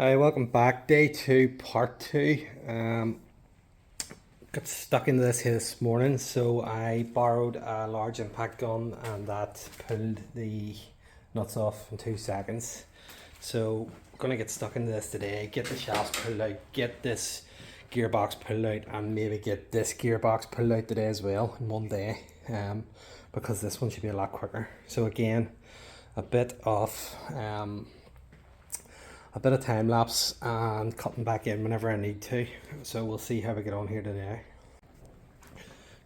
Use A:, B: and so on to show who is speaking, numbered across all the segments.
A: Hi, welcome back. Day two, part two. Got stuck into this here this morning, so I borrowed a large impact gun and that pulled the nuts off in 2 seconds. So I'm gonna get stuck into this today, get the shafts pulled out, get this gearbox pulled out, and maybe get this gearbox pulled out today as well in one day, because this one should be a lot quicker. So again, a bit of time lapse and cutting back in whenever I need to. So we'll see how we get on here today.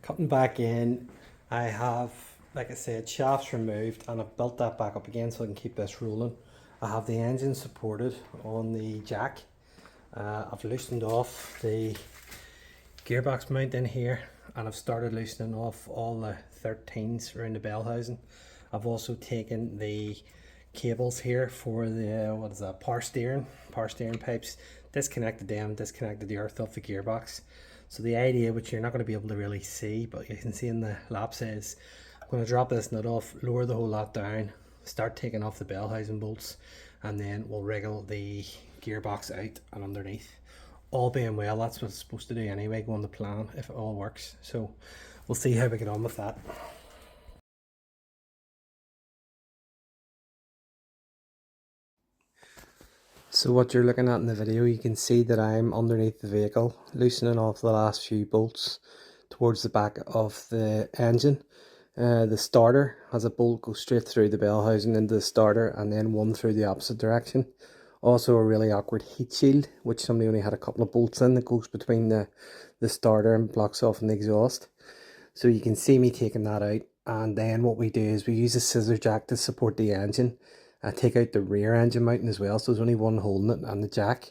A: Cutting back in, I have, like I said, shafts removed and I've built that back up again so I can keep this rolling. I have the engine supported on the jack. I've loosened off the gearbox mount in here and I've started loosening off all the 13s around the bell housing. I've also taken the cables here for the power steering pipes, disconnected them, disconnected the earth off the gearbox. So the idea, which you're not going to be able to really see, but you can see in the laps, is I'm going to drop this nut off, lower the whole lot down, start taking off the bell housing bolts, and then we'll wriggle the gearbox out and underneath. All being well, that's what it's supposed to do anyway, going to plan if it all works. So we'll see how we get on with that. So what you're looking at in the video, you can see that I'm underneath the vehicle, loosening off the last few bolts towards the back of the engine. The starter has a bolt go straight through the bell housing into the starter and then one through the opposite direction. Also a really awkward heat shield, which somebody only had a couple of bolts in, that goes between the starter and blocks off in the exhaust. So you can see me taking that out, and then what we do is we use a scissor jack to support the engine. I take out the rear engine mounting as well, so there's only one holding it and the jack.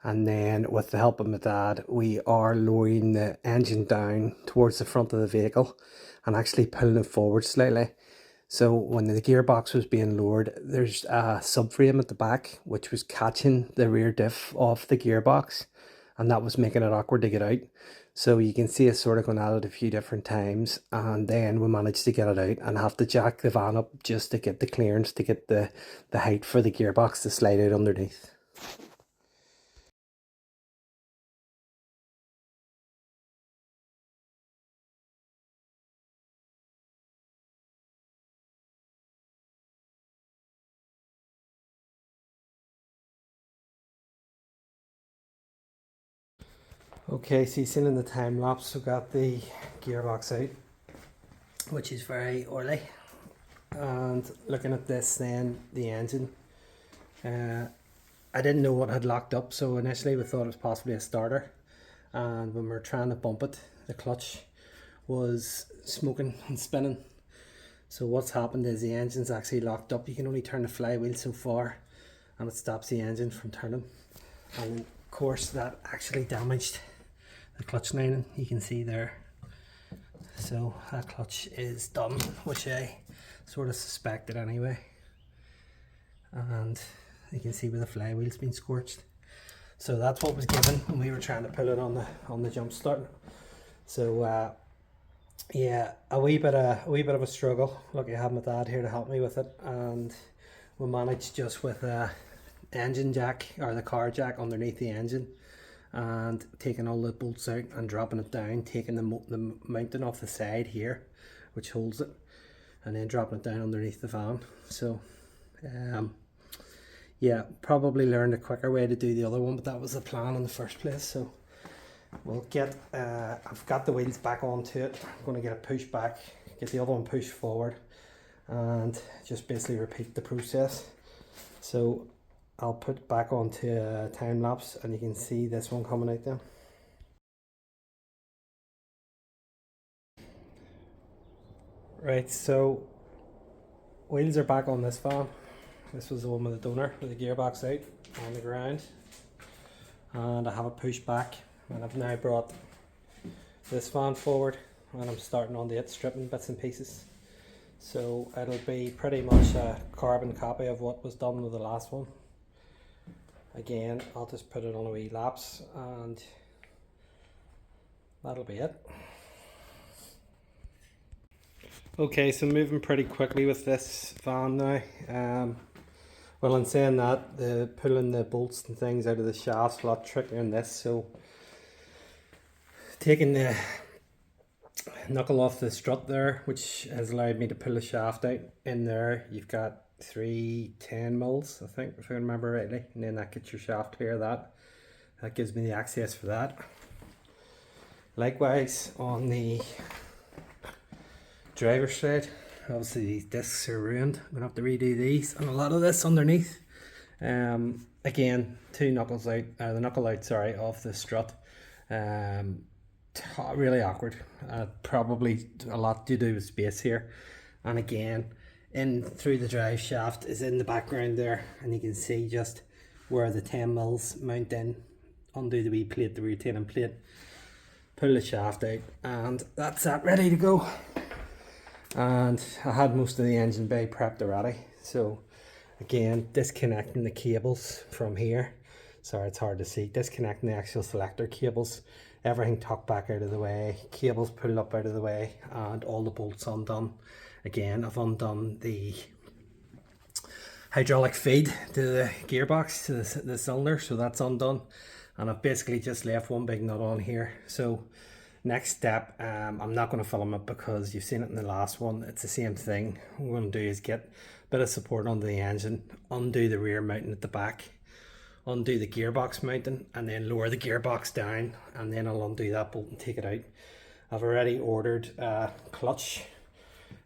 A: And then with the help of my dad, we are lowering the engine down towards the front of the vehicle and actually pulling it forward slightly. So when the gearbox was being lowered, there's a subframe at the back which was catching the rear diff off the gearbox, and that was making it awkward to get out. So you can see us sort of going at it a few different times, and then we managed to get it out and have to jack the van up just to get the clearance, to get the height for the gearbox to slide out underneath. Okay, so you've seen in the time lapse we got the gearbox out, which is very oily. And looking at this then, the engine, I didn't know what had locked up, so initially we thought it was possibly a starter, and when we were trying to bump it, the clutch was smoking and spinning. So what's happened is the engine's actually locked up. You can only turn the flywheel so far and it stops the engine from turning, and of course that actually damaged the clutch lining, you can see there. So that clutch is done, which I sort of suspected anyway. And you can see where the flywheel's been scorched. So that's what was given when we were trying to pull it on the jump start. So yeah, a wee bit of a struggle. Lucky I had my dad here to help me with it, and we managed just with a engine jack, or the car jack underneath the engine, and taking all the bolts out and dropping it down, taking the mounting off the side here which holds it, and then dropping it down underneath the van. So yeah, probably learned a quicker way to do the other one, but that was the plan in the first place. So we'll get I've got the wheels back onto it. I'm going to get it pushed back, get the other one pushed forward, and just basically repeat the process. So I'll put it back onto a time lapse and you can see this one coming out then. Right, so wheels are back on this van. This was the one with the donor with the gearbox out on the ground, and I have it pushed back, and I've now brought this van forward and I'm starting on it, stripping bits and pieces. So it'll be pretty much a carbon copy of what was done with the last one. Again, I'll just put it on a wee lapse and that'll be it. Okay, so moving pretty quickly with this van now. Well, in saying that, the pulling the bolts and things out of the shaft's a lot trickier in this, so taking the knuckle off the strut there, which has allowed me to pull the shaft out. In there you've got 3 10 mils, I think, if I remember rightly, and then that gets your shaft clear. That gives me the access for that. Likewise on the driver's side, obviously these discs are ruined. I'm gonna have to redo these and a lot of this underneath. Again, 2 knuckles out, the knuckle out, sorry, off the strut. Really awkward. Probably a lot to do with space here. And again, in through the drive shaft is in the background there, and you can see just where the 10 mils mount in. Undo the wee plate, the retaining plate, pull the shaft out, and that's that, ready to go. And I had most of the engine bay prepped already, so again, disconnecting the cables from here. Sorry, it's hard to see. Disconnecting the actual selector cables, everything tucked back out of the way, cables pulled up out of the way, and all the bolts undone. Again, I've undone the hydraulic feed to the gearbox, to the cylinder, so that's undone. And I've basically just left one big nut on here. So next step, I'm not going to film it because you've seen it in the last one. It's the same thing. What I'm going to do is get a bit of support under the engine, undo the rear mounting at the back, undo the gearbox mounting, and then lower the gearbox down, and then I'll undo that bolt and take it out. I've already ordered a clutch,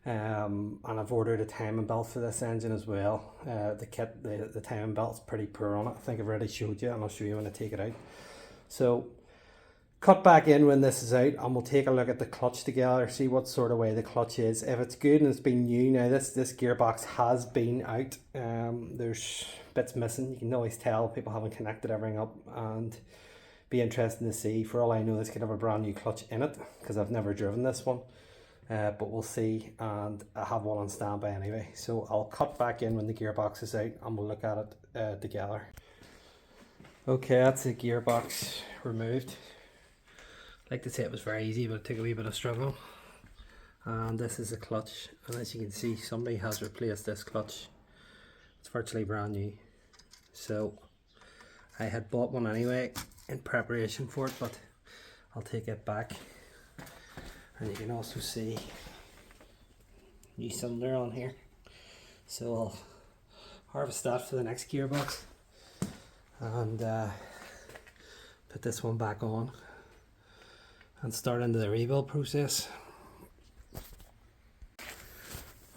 A: and I've ordered a timing belt for this engine as well. The kit, the timing belt's pretty poor on it. I think I've already showed you, and I'll show you when I take it out. So cut back in when this is out, and we'll take a look at the clutch together, see what sort of way the clutch is. If it's good and it's been new, now this gearbox has been out. There's bits missing. You can always tell people haven't connected everything up, and be interesting to see. For all I know, this could have a brand new clutch in it because I've never driven this one, but we'll see. And I have one on standby anyway, so I'll cut back in when the gearbox is out and we'll look at it together. Okay, that's the gearbox removed. Like to say it was very easy, but it took a wee bit of struggle. And this is a clutch, and as you can see, somebody has replaced this clutch. It's virtually brand new. So I had bought one anyway in preparation for it, but I'll take it back. And you can also see new cylinder on here. So I'll harvest that for the next gearbox and put this one back on and start into the rebuild process.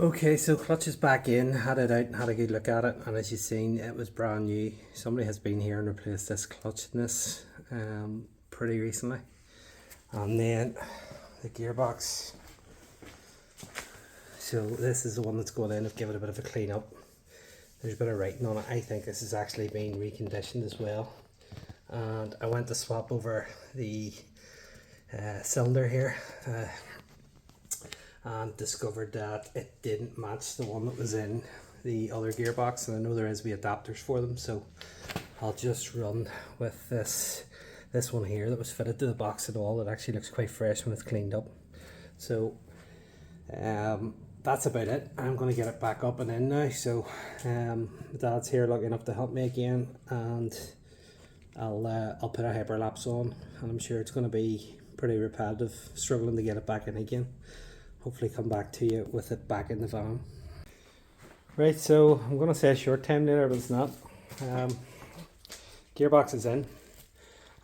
A: Okay, so clutch is back in, had it out and had a good look at it, and as you've seen, it was brand new. Somebody has been here and replaced this clutch in this pretty recently. And then the gearbox, so this is the one that's going in. I've given it a bit of a clean up. There's a bit of writing on it. I think this is actually being reconditioned as well. And I went to swap over the cylinder here and discovered that it didn't match the one that was in the other gearbox, and I know there is adapters for them, so I'll just run with this one here that was fitted to the box at all. It actually looks quite fresh when it's cleaned up. So that's about it. I'm going to get it back up and in now. So my dad's here lucky enough to help me again, and I'll put a hyperlapse on, and I'm sure it's going to be pretty repetitive, struggling to get it back in again. Hopefully come back to you with it back in the van. Right, so I'm going to say a short time later, but it's not. Gearbox is in.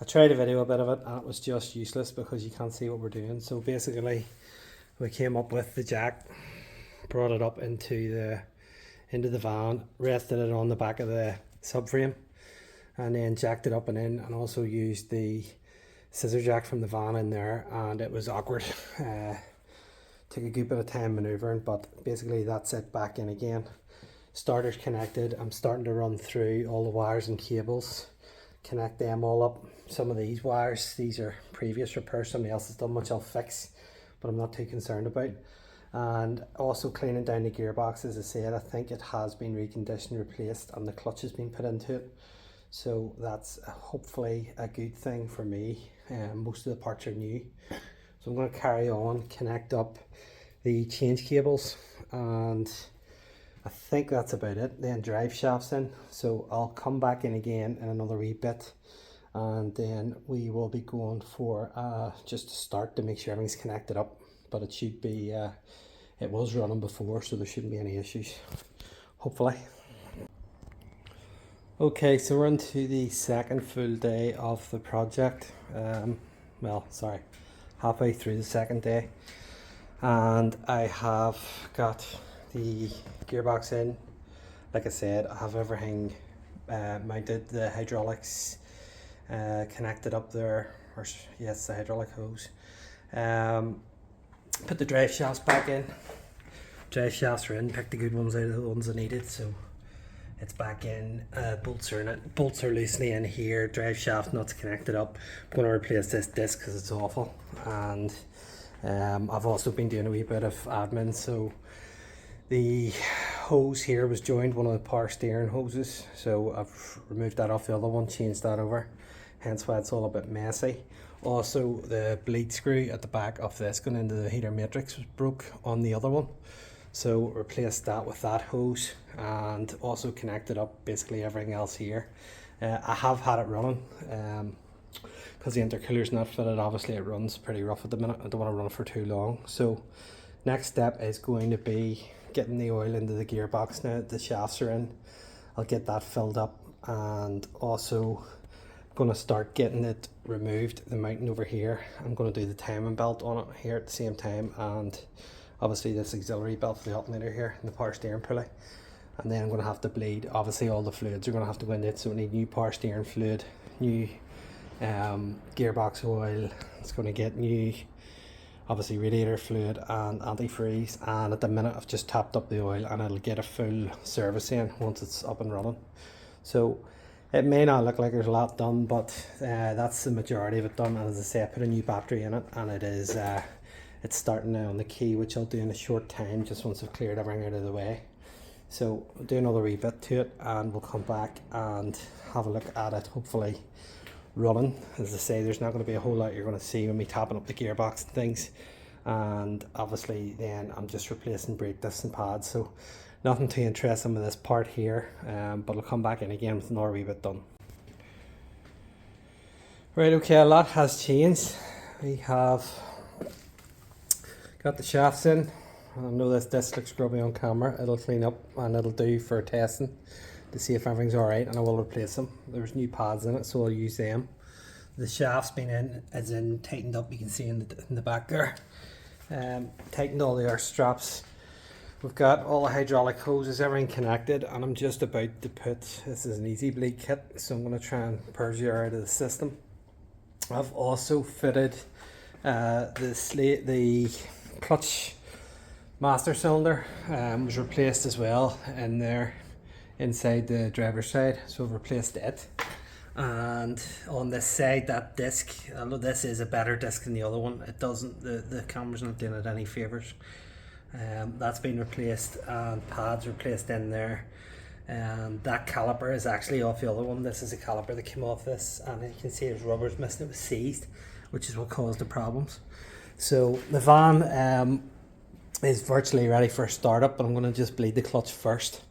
A: I tried to video a bit of it and it was just useless because you can't see what we're doing. So basically we came up with the jack, brought it up into the van, rested it on the back of the subframe, and then jacked it up and in, and also used the scissor jack from the van in there, and it was awkward. Took a good bit of time manoeuvring, but basically that's it, back in again. Starter's connected. I'm starting to run through all the wires and cables, connect them all up. Some of these wires, these are previous repairs, somebody else has done, which I'll fix, but I'm not too concerned about. And also cleaning down the gearbox. As I said, I think it has been reconditioned, replaced, and the clutch has been put into it. So that's hopefully a good thing for me. Most of the parts are new. So I'm going to carry on, connect up the change cables, and I think that's about it. Then drive shafts in, so I'll come back in again in another wee bit, and then we will be going for just to start to make sure everything's connected up. But it should be, it was running before, so there shouldn't be any issues, hopefully. Okay, so we're into the second full day of the project. Well, sorry, halfway through the second day, and I have got the gearbox in. Like I said, I have everything mounted, the hydraulics connected up there, or yes, the hydraulic hose. Put the drive shafts back in. Drive shafts are in, picked the good ones out of the ones I needed, so it's back in. Bolts are in it. Bolts are loosely in here. Drive shaft nuts connected up. I'm going to replace this disc because it's awful, and I've also been doing a wee bit of admin. So the hose here was joined, one of the power steering hoses, so I've removed that off the other one, changed that over, hence why it's all a bit messy. Also, the bleed screw at the back of this going into the heater matrix was broke on the other one, so replaced that with that hose, and also connected up basically everything else here. I have had it running because the intercooler's not fitted. Obviously it runs pretty rough at the minute. I don't want to run it for too long. So next step is going to be getting the oil into the gearbox now that the shafts are in. I'll get that filled up, and also going to start getting it removed, the mounting over here. I'm going to do the timing belt on it here at the same time, and obviously this auxiliary belt for the alternator here and the power steering pulley. And then I'm going to have to bleed, obviously all the fluids are going to have to go into it, so we need new power steering fluid, new gearbox oil. It's going to get new obviously radiator fluid and antifreeze, and at the minute I've just topped up the oil, and it'll get a full service in once it's up and running. So it may not look like there's a lot done, but that's the majority of it done. And as I say, I put a new battery in it, and it is it's starting now on the key, which I'll do in a short time, just once I've cleared everything out of the way. So I'll do another wee bit to it, and we'll come back and have a look at it, hopefully running. As I say, there's not going to be a whole lot you're going to see when we tapping up the gearbox and things, and obviously then I'm just replacing brake discs and pads, so nothing too interesting with this part here, but I'll come back in again with another wee bit done. Right, okay, a lot has changed. We have got the shafts in. I know this disc looks grubby on camera. It'll clean up and it'll do for testing to see if everything's alright, and I will replace them. There's new pads in it, so I'll use them. The shaft's been in, as in tightened up, you can see in the back there. Tightened all the arse straps. We've got all the hydraulic hoses, everything connected, and I'm just about to put, this is an easy bleed kit, so I'm going to try and purge the air out of the system. I've also fitted the clutch master cylinder was replaced as well in there inside the driver's side, so I've replaced it. And on this side, that disc, although this is a better disc than the other one, it doesn't, the camera's not doing it any favours. That's been replaced, and pads replaced in there. That caliper is actually off the other one. This is a caliper that came off this, and you can see there's rubber's missing. It was seized, which is what caused the problems. So the van is virtually ready for a startup, but I'm going to just bleed the clutch first,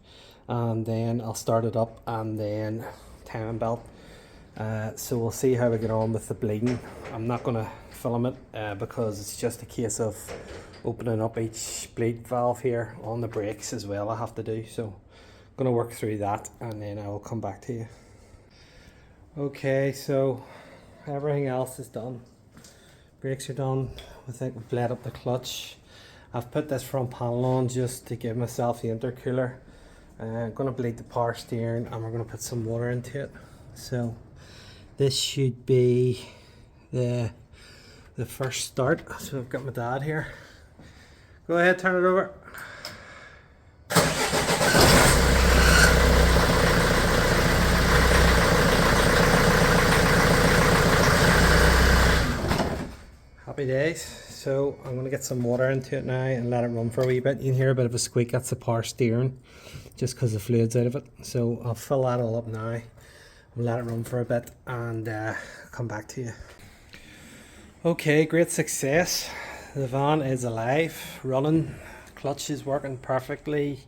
A: and then I'll start it up, and then timing belt. So we'll see how we get on with the bleeding. I'm not going to film it because it's just a case of opening up each bleed valve here on the brakes as well. I have to do so. I'm going to work through that, and then I will come back to you. Okay, so everything else is done. Brakes are done. I think we've bled up the clutch. I've put this front panel on just to give myself the intercooler. I'm going to bleed the power steering, and we're going to put some water into it. So this should be the first start. So I've got my dad here. Go ahead, turn it over. Happy days. So I'm going to get some water into it now and let it run for a wee bit. You can hear a bit of a squeak, that's the power steering, just because the fluid's out of it. So I'll fill that all up now. We'll let it run for a bit and come back to you. Okay, great success. The van is alive, running, clutch is working perfectly,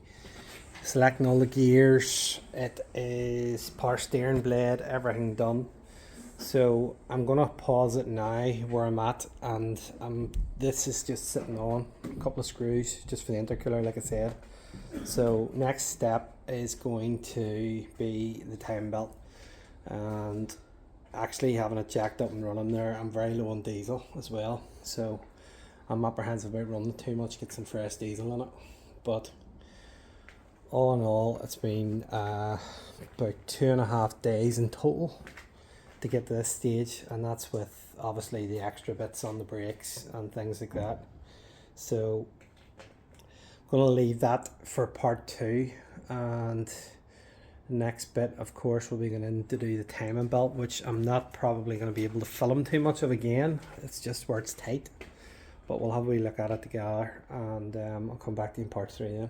A: selecting all the gears. It is power steering blade, everything done. So I'm gonna pause it now where I'm at, and this is just sitting on a couple of screws just for the intercooler, like I said. So next step is going to be the time belt, and actually having it jacked up and running there. I'm very low on diesel as well, so I'm apprehensive about running too much, get some fresh diesel in it. But all in all, it's been about 2.5 days in total to get to this stage, and that's with obviously the extra bits on the brakes and things like that. So I'm going to leave that for part 2, and next bit of course we'll be going to do the timing belt, which I'm not probably going to be able to film too much of again. It's just where it's tight, but we'll have a wee look at it together, and I'll come back to you in part 3 then.